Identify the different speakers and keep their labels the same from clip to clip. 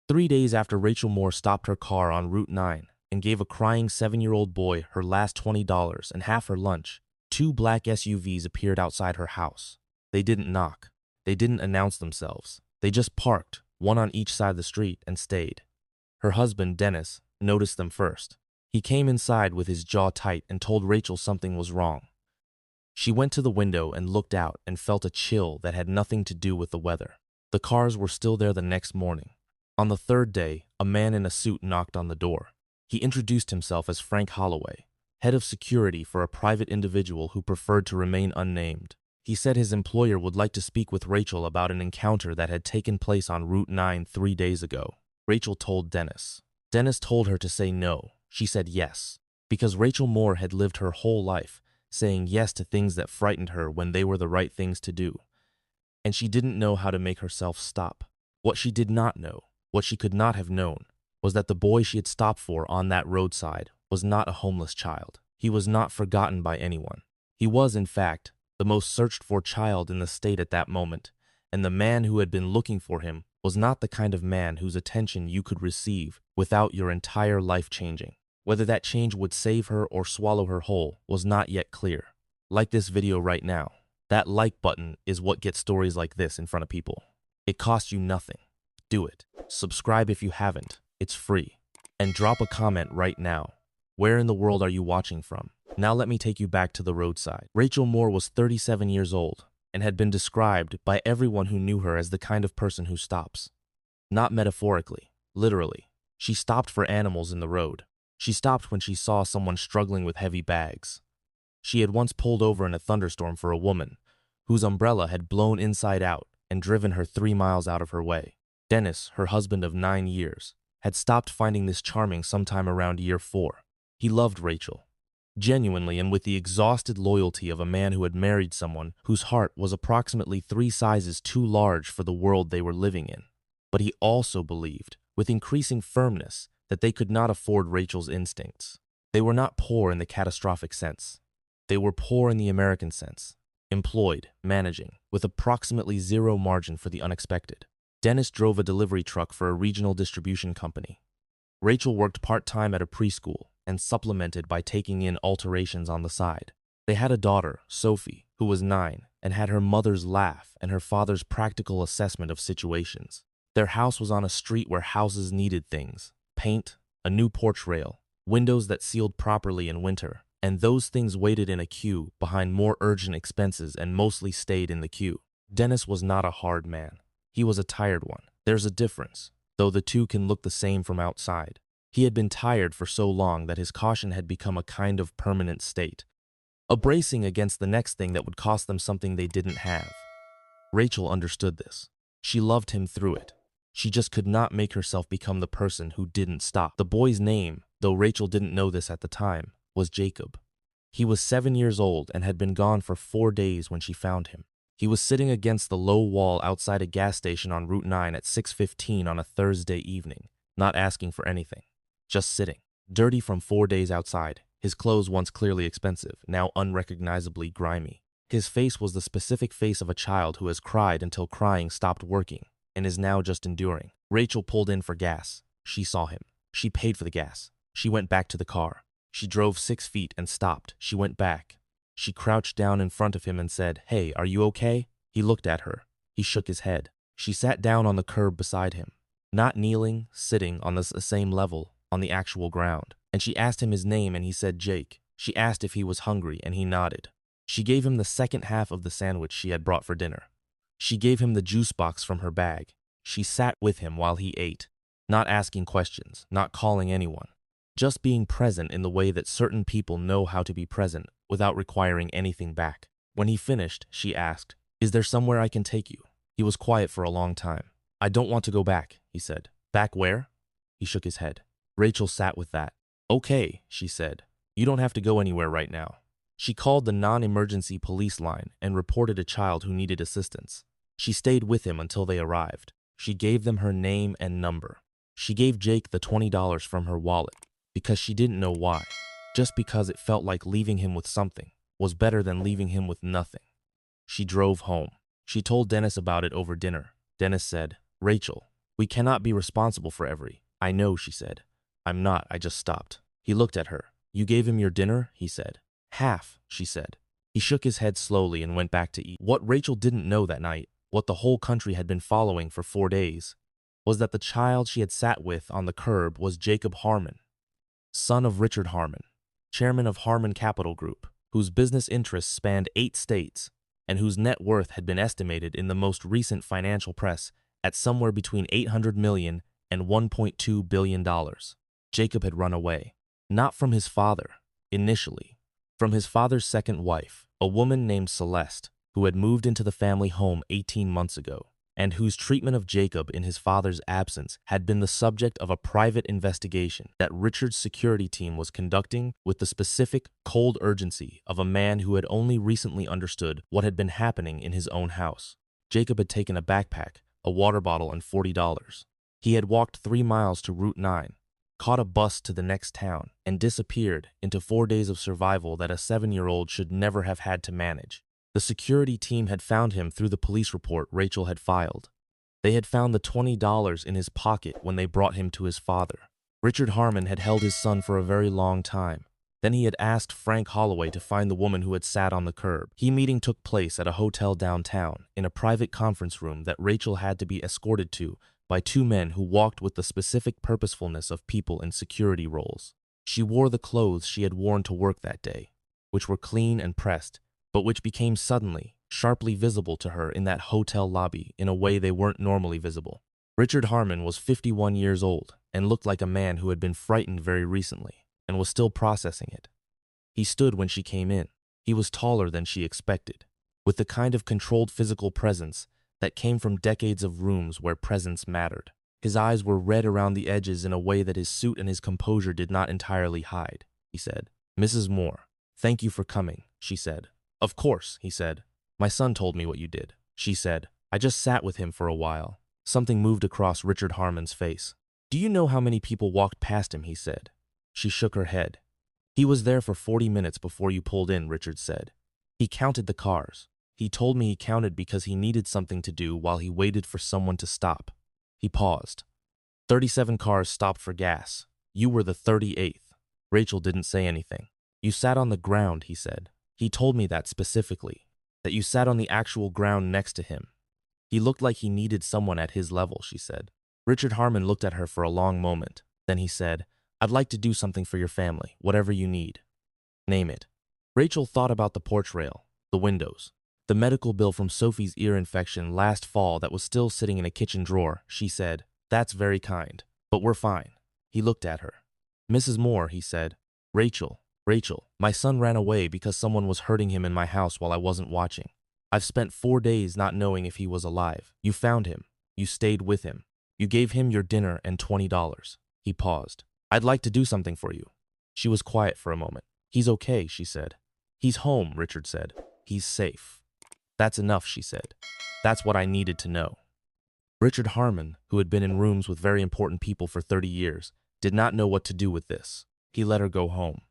Speaker 1: 3 days after Rachel Moore stopped her car on Route 9 and gave a crying 7-year-old boy her last $20 and half her lunch, two black SUVs appeared outside her house. They didn't knock. They didn't announce themselves. They just parked, one on each side of the street, and stayed. Her husband, Dennis, noticed them first. He came inside with his jaw tight and told Rachel something was wrong. She went to the window and looked out and felt a chill that had nothing to do with the weather. The cars were still there the next morning. On the third day, a man in a suit knocked on the door. He introduced himself as Frank Holloway, head of security for a private individual who preferred to remain unnamed. He said his employer would like to speak with Rachel about an encounter that had taken place on Route 9 3 days ago. Rachel told Dennis. Dennis told her to say no. She said yes, because Rachel Moore had lived her whole life saying yes to things that frightened her when they were the right things to do. And she didn't know how to make herself stop. What she did not know, what she could not have known, was that the boy she had stopped for on that roadside was not a homeless child. He was not forgotten by anyone. He was, in fact, the most searched-for child in the state at that moment, and the man who had been looking for him was not the kind of man whose attention you could receive without your entire life changing. Whether that change would save her or swallow her whole was not yet clear. Like this video right now. That like button is what gets stories like this in front of people. It costs you nothing. Do it. Subscribe if you haven't. It's free. And drop a comment right now. Where in the world are you watching from? Now let me take you back to the roadside. Rachel Moore was 37 years old and had been described by everyone who knew her as the kind of person who stops. Not metaphorically, literally. She stopped for animals in the road. She stopped when she saw someone struggling with heavy bags. She had once pulled over in a thunderstorm for a woman whose umbrella had blown inside out and driven her 3 miles out of her way. Dennis, her husband of 9 years, had stopped finding this charming sometime around year 4. He loved Rachel, genuinely and with the exhausted loyalty of a man who had married someone whose heart was approximately 3 sizes too large for the world they were living in. But he also believed, with increasing firmness, that they could not afford Rachel's instincts. They were not poor in the catastrophic sense. They were poor in the American sense, employed, managing, with approximately zero margin for the unexpected. Dennis drove a delivery truck for a regional distribution company. Rachel worked part-time at a preschool and supplemented by taking in alterations on the side. They had a daughter, Sophie, who was 9 and had her mother's laugh and her father's practical assessment of situations. Their house was on a street where houses needed things: paint, a new porch rail, windows that sealed properly in winter, and those things waited in a queue behind more urgent expenses and mostly stayed in the queue. Dennis was not a hard man. He was a tired one. There's a difference, though the two can look the same from outside. He had been tired for so long that his caution had become a kind of permanent state, a bracing against the next thing that would cost them something they didn't have. Rachel understood this. She loved him through it. She just could not make herself become the person who didn't stop. The boy's name, though Rachel didn't know this at the time, was Jacob. He was 7 years old and had been gone for 4 days when she found him. He was sitting against the low wall outside a gas station on Route 9 at 6:15 on a Thursday evening, not asking for anything, just sitting. Dirty from 4 days outside, his clothes once clearly expensive, now unrecognizably grimy. His face was the specific face of a child who has cried until crying stopped working and is now just enduring. Rachel pulled in for gas. She saw him. She paid for the gas. She went back to the car. She drove 6 feet and stopped. She went back. She crouched down in front of him and said, "Hey, are you okay?" He looked at her. He shook his head. She sat down on the curb beside him, not kneeling, sitting on the same level, on the actual ground. And she asked him his name and he said Jake. She asked if he was hungry and he nodded. She gave him the second half of the sandwich she had brought for dinner. She gave him the juice box from her bag. She sat with him while he ate, not asking questions, not calling anyone, just being present in the way that certain people know how to be present without requiring anything back. When he finished, she asked, "Is there somewhere I can take you?" He was quiet for a long time. "I don't want to go back," he said. "Back where?" He shook his head. Rachel sat with that. "Okay," she said. "You don't have to go anywhere right now." She called the non-emergency police line and reported a child who needed assistance. She stayed with him until they arrived. She gave them her name and number. She gave Jake the $20 from her wallet because she didn't know why, just because it felt like leaving him with something was better than leaving him with nothing. She drove home. She told Dennis about it over dinner. Dennis said, "Rachel, We cannot be responsible for every. I know, she said. I'm not, I just stopped. He looked at her. You gave him your dinner, he said. Half, she said. He shook his head slowly and went back to eat. What Rachel didn't know that night, what the whole country had been following for 4 days, was that the child she had sat with on the curb was Jacob Harmon, son of Richard Harmon, chairman of Harmon Capital Group, whose business interests spanned 8 states and whose net worth had been estimated in the most recent financial press at somewhere between $800 million and $1.2 billion. Jacob had run away, not from his father, initially, from his father's second wife, a woman named Celeste, who had moved into the family home 18 months ago, and whose treatment of Jacob in his father's absence had been the subject of a private investigation that Richard's security team was conducting with the specific, cold urgency of a man who had only recently understood what had been happening in his own house. Jacob had taken a backpack, a water bottle, and $40. He had walked 3 miles to Route 9, caught a bus to the next town, and disappeared into 4 days of survival that a 7-year-old should never have had to manage. The security team had found him through the police report Rachel had filed. They had found the $20 in his pocket when they brought him to his father. Richard Harmon had held his son for a very long time. Then he had asked Frank Holloway to find the woman who had sat on the curb. The meeting took place at a hotel downtown, in a private conference room that Rachel had to be escorted to by 2 men who walked with the specific purposefulness of people in security roles. She wore the clothes she had worn to work that day, which were clean and pressed, but which became suddenly, sharply visible to her in that hotel lobby in a way they weren't normally visible. Richard Harmon was 51 years old and looked like a man who had been frightened very recently and was still processing it. He stood when she came in. He was taller than she expected, with the kind of controlled physical presence that came from decades of rooms where presence mattered. His eyes were red around the edges in a way that his suit and his composure did not entirely hide. He said, "Mrs. Moore, thank you for coming," she said. "Of course," he said. "My son told me what you did." She said, "I just sat with him for a while." Something moved across Richard Harmon's face. "Do you know how many people walked past him?" he said. She shook her head. "He was there for 40 minutes before you pulled in," Richard said. "He counted the cars. He told me he counted because he needed something to do while he waited for someone to stop." He paused. 37 cars stopped for gas. You were the 38th. Rachel didn't say anything. "You sat on the ground," he said. "He told me that specifically, that you sat on the actual ground next to him. He looked like he needed someone at his level," she said. Richard Harmon looked at her for a long moment. Then he said, "I'd like to do something for your family, whatever you need. Name it." Rachel thought about the porch rail, the windows, the medical bill from Sophie's ear infection last fall that was still sitting in a kitchen drawer. She said, "That's very kind, but we're fine." He looked at her. "Mrs. Moore," he said. Rachel, my son ran away because someone was hurting him in my house while I wasn't watching. I've spent 4 days not knowing if he was alive. You found him. You stayed with him. You gave him your dinner and $20. He paused. "I'd like to do something for you." She was quiet for a moment. "He's okay," she said. "He's home," Richard said. "He's safe." "That's enough," she said. "That's what I needed to know." Richard Harmon, who had been in rooms with very important people for 30 years, did not know what to do with this. He let her go home.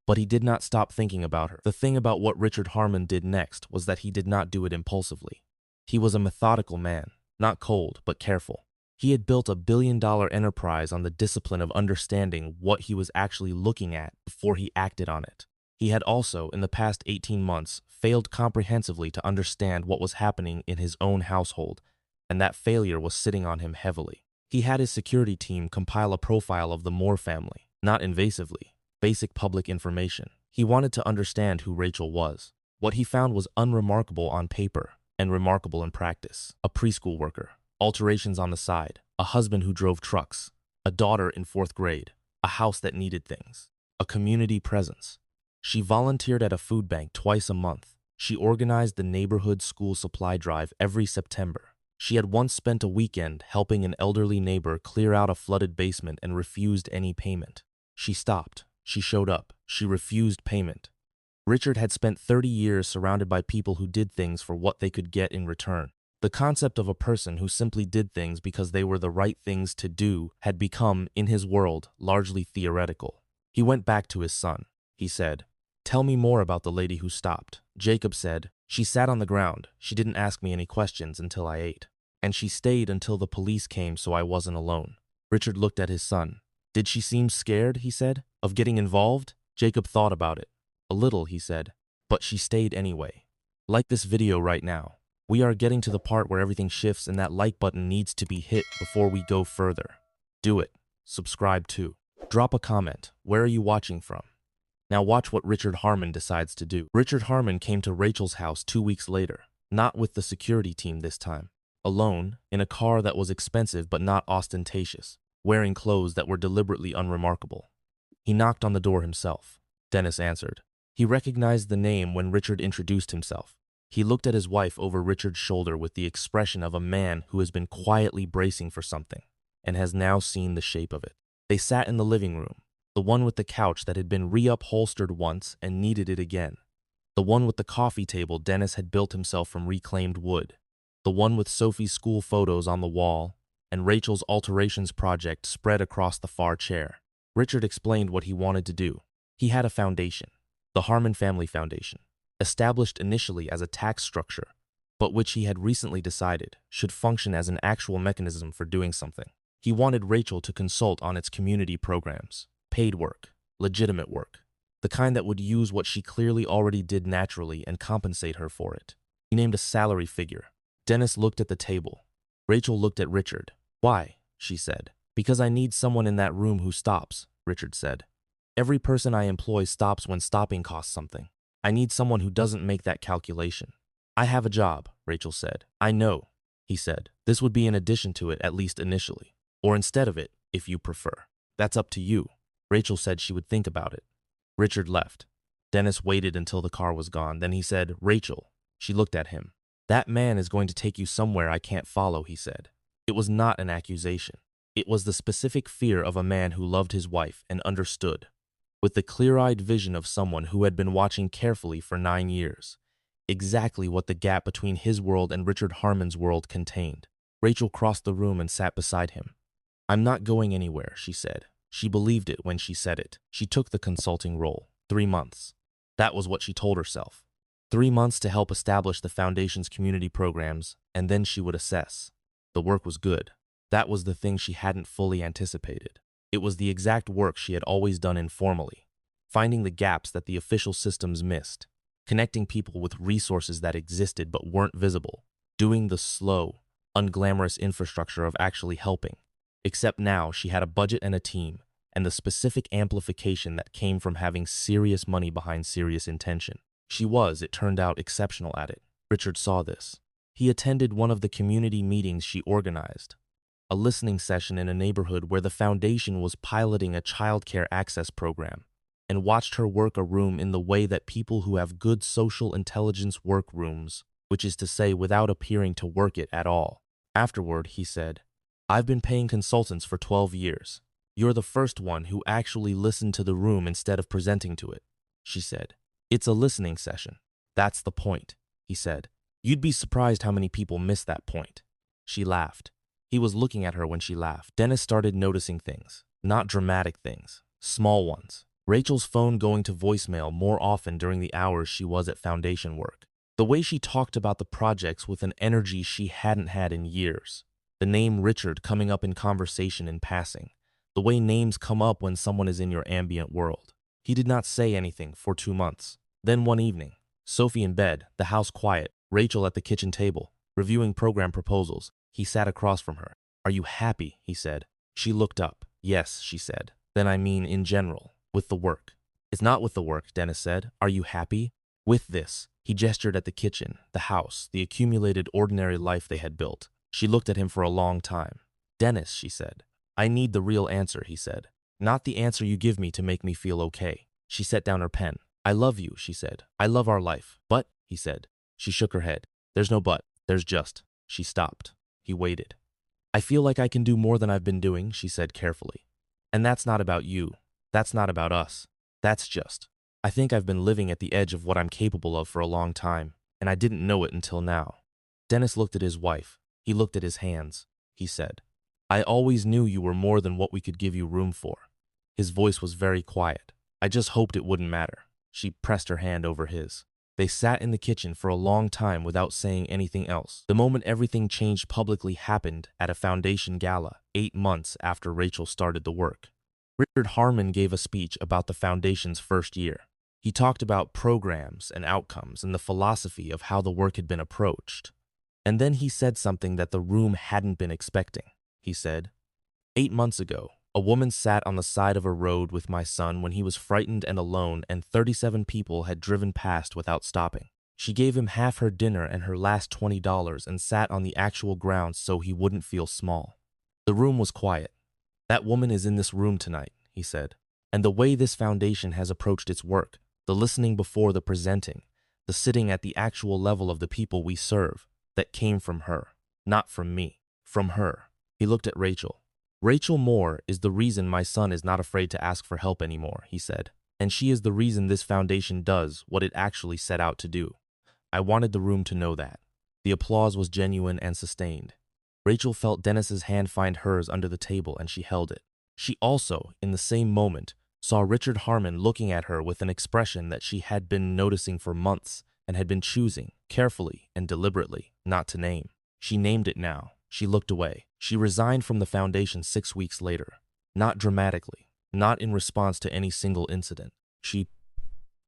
Speaker 1: But he did not stop thinking about her. The thing about what Richard Harmon did next was that he did not do it impulsively. He was a methodical man, not cold, but careful. He had built a billion-dollar enterprise on the discipline of understanding what he was actually looking at before he acted on it. He had also, in the past 18 months, failed comprehensively to understand what was happening in his own household, and that failure was sitting on him heavily. He had his security team compile a profile of the Moore family, not invasively, basic public information. He wanted to understand who Rachel was. What he found was unremarkable on paper and remarkable in practice. A preschool worker, alterations on the side, a husband who drove trucks, a daughter in 4th grade, a house that needed things, a community presence. She volunteered at a food bank twice a month. She organized the neighborhood school supply drive every September. She had once spent a weekend helping an elderly neighbor clear out a flooded basement and refused any payment. She stopped. She showed up. She refused payment. Richard had spent 30 years surrounded by people who did things for what they could get in return. The concept of a person who simply did things because they were the right things to do had become, in his world, largely theoretical. He went back to his son. He said, "Tell me more about the lady who stopped." Jacob said, "She sat on the ground. She didn't ask me any questions until I ate." And she stayed until the police came so I wasn't alone. Richard looked at his son. Did she seem scared, he said, of getting involved? Jacob thought about it. A little, he said, but she stayed anyway. Like this video right now. We are getting to the part where everything shifts and that like button needs to be hit before we go further. Do it. Subscribe too. Drop a comment. Where are you watching from? Now watch what Richard Harmon decides to do. Richard Harmon came to Rachel's house 2 weeks later, not with the security team this time. Alone, in a car that was expensive but not ostentatious, wearing clothes that were deliberately unremarkable. He knocked on the door himself. Dennis answered. He recognized the name when Richard introduced himself. He looked at his wife over Richard's shoulder with the expression of a man who has been quietly bracing for something and has now seen the shape of it. They sat in the living room, the one with the couch that had been reupholstered once and needed it again, the one with the coffee table Dennis had built himself from reclaimed wood, the one with Sophie's school photos on the wall and Rachel's alterations project spread across the far chair. Richard explained what he wanted to do. He had a foundation, the Harmon Family Foundation, established initially as a tax structure, but which he had recently decided should function as an actual mechanism for doing something. He wanted Rachel to consult on its community programs, paid work, legitimate work, the kind that would use what she clearly already did naturally and compensate her for it. He named a salary figure. Dennis looked at the table. Rachel looked at Richard. Why? She said. Because I need someone in that room who stops, Richard said. Every person I employ stops when stopping costs something. I need someone who doesn't make that calculation. I have a job, Rachel said. I know, he said. This would be in addition to it, at least initially. Or instead of it, if you prefer. That's up to you. Rachel said she would think about it. Richard left. Dennis waited until the car was gone. Then he said, Rachel. She looked at him. That man is going to take you somewhere I can't follow, he said. It was not an accusation. It was the specific fear of a man who loved his wife and understood, with the clear-eyed vision of someone who had been watching carefully for 9 years, exactly what the gap between his world and Richard Harmon's world contained. Rachel crossed the room and sat beside him. I'm not going anywhere, she said. She believed it when she said it. She took the consulting role. 3 months. That was what she told herself. 3 months to help establish the foundation's community programs, and then she would assess. The work was good. That was the thing she hadn't fully anticipated. It was the exact work she had always done informally, finding the gaps that the official systems missed, connecting people with resources that existed but weren't visible, doing the slow, unglamorous infrastructure of actually helping. Except now she had a budget and a team, and the specific amplification that came from having serious money behind serious intention. She was, it turned out, exceptional at it. Richard saw this. He attended one of the community meetings she organized, a listening session in a neighborhood where the foundation was piloting a childcare access program, and watched her work a room in the way that people who have good social intelligence work rooms, which is to say without appearing to work it at all. Afterward, he said, I've been paying consultants for 12 years. You're the first one who actually listened to the room instead of presenting to it, she said. It's a listening session. That's the point, he said. You'd be surprised how many people miss that point. She laughed. He was looking at her when she laughed. Dennis started noticing things, not dramatic things, small ones. Rachel's phone going to voicemail more often during the hours she was at foundation work. The way she talked about the projects with an energy she hadn't had in years. The name Richard coming up in conversation in passing. The way names come up when someone is in your ambient world. He did not say anything for 2 months. Then one evening, Sophie in bed, the house quiet, Rachel at the kitchen table, reviewing program proposals. He sat across from her. Are you happy? He said. She looked up. Yes, she said. Then I mean in general, with the work. It's not with the work, Dennis said. Are you happy? With this. He gestured at the kitchen, the house, the accumulated ordinary life they had built. She looked at him for a long time. Dennis, she said. I need the real answer, he said. Not the answer you give me to make me feel okay. She set down her pen. I love you, she said. I love our life. But, he said. She shook her head. There's no but. There's just. She stopped. He waited. I feel like I can do more than I've been doing, she said carefully. And that's not about you. That's not about us. That's just. I think I've been living at the edge of what I'm capable of for a long time, and I didn't know it until now. Dennis looked at his wife. He looked at his hands. He said, I always knew you were more than what we could give you room for. His voice was very quiet. I just hoped it wouldn't matter. She pressed her hand over his. They sat in the kitchen for a long time without saying anything else. The moment everything changed publicly happened at a foundation gala 8 months after Rachel started the work. Richard Harmon gave a speech about the foundation's first year. He talked about programs and outcomes and the philosophy of how the work had been approached. And then he said something that the room hadn't been expecting. He said, "8 months ago, a woman sat on the side of a road with my son when he was frightened and alone, and 37 people had driven past without stopping. She gave him half her dinner and her last $20 and sat on the actual ground so he wouldn't feel small." The room was quiet. "That woman is in this room tonight," he said. "And the way this foundation has approached its work, the listening before the presenting, the sitting at the actual level of the people we serve, that came from her. Not from me. From her." He looked at Rachel. "Rachel Moore is the reason my son is not afraid to ask for help anymore," he said. "And she is the reason this foundation does what it actually set out to do." I wanted the room to know that. The applause was genuine and sustained. Rachel felt Dennis's hand find hers under the table, and she held it. She also, in the same moment, saw Richard Harmon looking at her with an expression that she had been noticing for months and had been choosing, carefully and deliberately, not to name. She named it now. She looked away. She resigned from the foundation 6 weeks later. Not dramatically, not in response to any single incident. She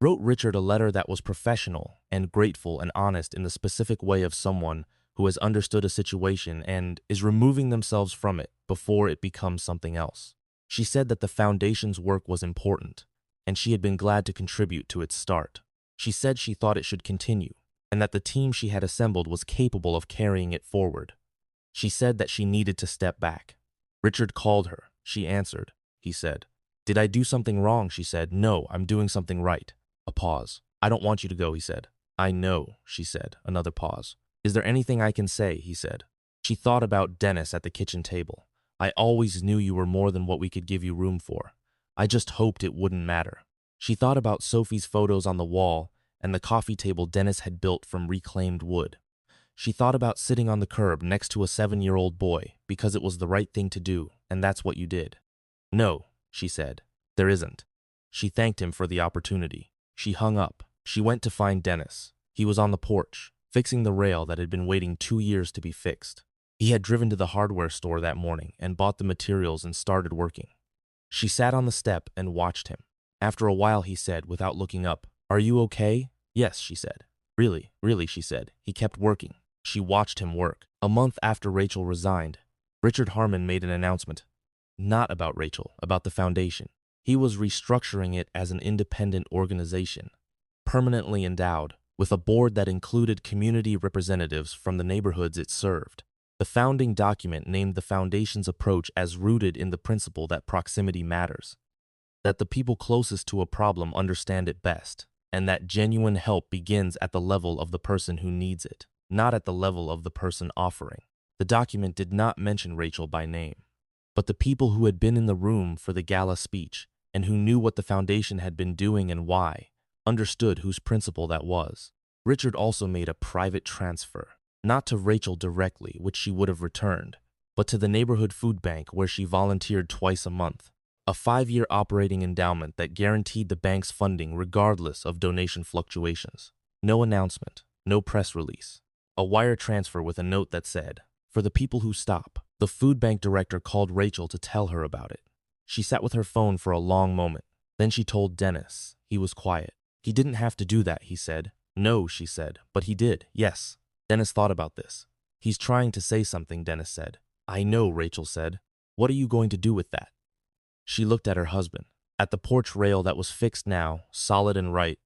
Speaker 1: wrote Richard a letter that was professional and grateful and honest in the specific way of someone who has understood a situation and is removing themselves from it before it becomes something else. She said that the foundation's work was important, and she had been glad to contribute to its start. She said she thought it should continue, and that the team she had assembled was capable of carrying it forward. She said that she needed to step back. Richard called her. She answered. He said, "Did I do something wrong?" She said, "No, I'm doing something right." A pause. "I don't want you to go," he said. "I know," she said. Another pause. "Is there anything I can say?" he said. She thought about Dennis at the kitchen table. "I always knew you were more than what we could give you room for. I just hoped it wouldn't matter." She thought about Sophie's photos on the wall and the coffee table Dennis had built from reclaimed wood. She thought about sitting on the curb next to a 7-year-old boy because it was the right thing to do, and that's what you did. "No," she said, "there isn't." She thanked him for the opportunity. She hung up. She went to find Dennis. He was on the porch, fixing the rail that had been waiting 2 years to be fixed. He had driven to the hardware store that morning and bought the materials and started working. She sat on the step and watched him. After a while he said, without looking up, "Are you okay?" "Yes," she said. Really," she said. He kept working. She watched him work. A month after Rachel resigned, Richard Harmon made an announcement. Not about Rachel, about the foundation. He was restructuring it as an independent organization, permanently endowed, with a board that included community representatives from the neighborhoods it served. The founding document named the foundation's approach as rooted in the principle that proximity matters, that the people closest to a problem understand it best, and that genuine help begins at the level of the person who needs it, not at the level of the person offering. The document did not mention Rachel by name, but the people who had been in the room for the gala speech and who knew what the foundation had been doing and why, understood whose principle that was. Richard also made a private transfer, not to Rachel directly, which she would have returned, but to the neighborhood food bank where she volunteered twice a month, a 5-year operating endowment that guaranteed the bank's funding regardless of donation fluctuations. No announcement, no press release. A wire transfer with a note that said, "For the people who stop." The food bank director called Rachel to tell her about it. She sat with her phone for a long moment. Then she told Dennis. He was quiet. "He didn't have to do that," he said. "No," she said, "but he did, yes." Dennis thought about this. "He's trying to say something," Dennis said. "I know," Rachel said. "What are you going to do with that?" She looked at her husband, at the porch rail that was fixed now, solid and right,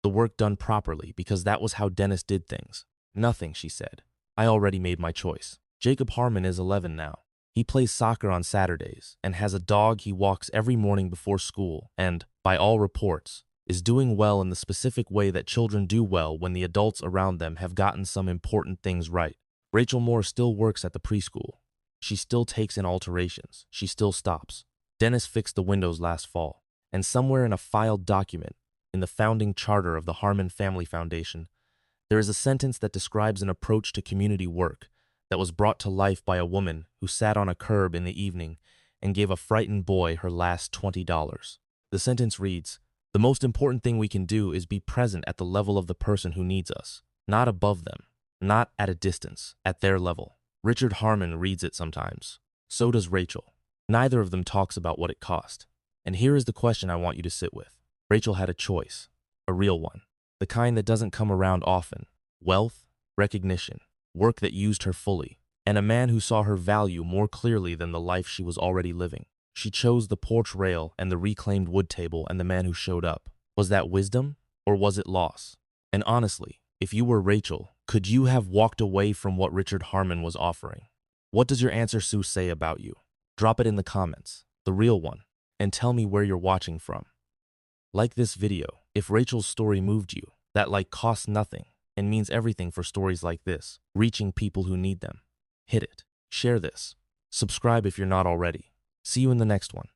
Speaker 1: the work done properly, because that was how Dennis did things. "Nothing," she said. "I already made my choice. Jacob Harmon is 11 now. He plays soccer on Saturdays and has a dog he walks every morning before school and, by all reports, is doing well in the specific way that children do well when the adults around them have gotten some important things right. Rachel Moore still works at the preschool. She still takes in alterations. She still stops. Dennis fixed the windows last fall, and somewhere in a filed document, in the founding charter of the Harmon Family Foundation, there is a sentence that describes an approach to community work that was brought to life by a woman who sat on a curb in the evening and gave a frightened boy her last $20. The sentence reads, The most important thing we can do is be present at the level of the person who needs us, not above them, not at a distance, at their level. Richard Harmon reads it sometimes. So does Rachel. Neither of them talks about what it cost. And here is the question I want you to sit with. Rachel had a choice, a real one, the kind that doesn't come around often. Wealth, recognition, work that used her fully, and a man who saw her value more clearly than the life she was already living. She chose the porch rail and the reclaimed wood table and the man who showed up. Was that wisdom, or was it loss? And honestly, if you were Rachel, could you have walked away from what Richard Harmon was offering? What does your answer Sue say about you? Drop it in the comments, the real one, and tell me where you're watching from. Like this video if Rachel's story moved you. That like costs nothing and means everything for stories like this, reaching people who need them. Hit it. Share this. Subscribe if you're not already. See you in the next one.